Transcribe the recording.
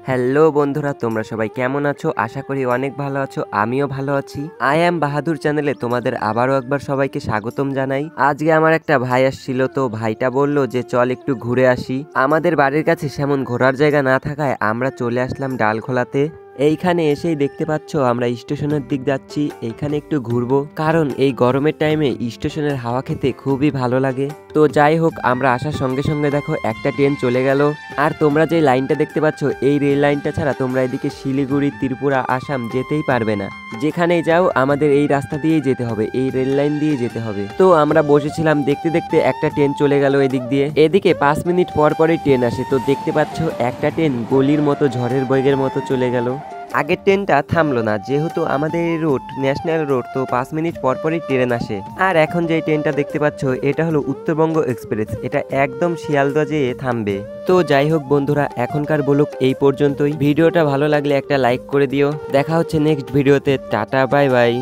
Hello বন্ধুরা, তোমরা সবাই কেমন আছো? আশা করি অনেক ভালো আছো। আমিও ভালো আছি। আই অ্যাম বাহাদুর চ্যানেলে তোমাদের আবারও একবার সবাইকে স্বাগতম জানাই। আজকে আমার একটা ভাই আসছিল, তো ভাইটা বলল যে চল একটু ঘুরে আসি। আমাদের বাড়ির কাছে সেমন ঘোরার জায়গা না থাকায় আমরা চলে আসলাম ডালখোলাতে। এইখানে এসেই দেখতে পাচ্ছ আমরা স্টেশনের দিক যাচ্ছি। এইখানে একটু ঘুরবো, কারণ এই গরমের টাইমে স্টেশনের হাওয়া খেতে খুবই ভালো লাগে। তো যাই হোক, আমরা আসার সঙ্গে সঙ্গে দেখো একটা ট্রেন চলে গেল। আর তোমরা যে লাইনটা দেখতে পাচ্ছ, এই রেল লাইনটা ছাড়া তোমরা এদিকে শিলিগুড়ি, ত্রিপুরা, আসাম যেতেই পারবে না। যেখানেই যাও আমাদের এই রাস্তা দিয়েই যেতে হবে, এই রেল লাইন দিয়ে যেতে হবে। তো আমরা বসেছিলাম, দেখতে দেখতে একটা ট্রেন চলে গেল এদিক দিয়ে। এদিকে 5 মিনিট পর পরই ট্রেন আসে। তো দেখতে পাচ্ছ একটা ট্রেন গলির মতো, ঝড়ের বেগের মতো চলে গেল। আগের ট্রেনটা থামলো না, যেহেতু আমাদের এই রোড ন্যাশনাল রোড, তো 5 মিনিট পর পরই ট্রেন আসে। আর এখন যে ট্রেনটা দেখতে পাচ্ছ, এটা হলো উত্তরবঙ্গ এক্সপ্রেস। এটা একদম শিয়ালদা যেয়ে থামবে। তো যাই হোক বন্ধুরা, এখনকার ব্লগ এই পর্যন্তই। ভিডিওটা ভালো লাগলে একটা লাইক করে দিও। দেখা হচ্ছে নেক্সট ভিডিওতে। Tata, bye bye.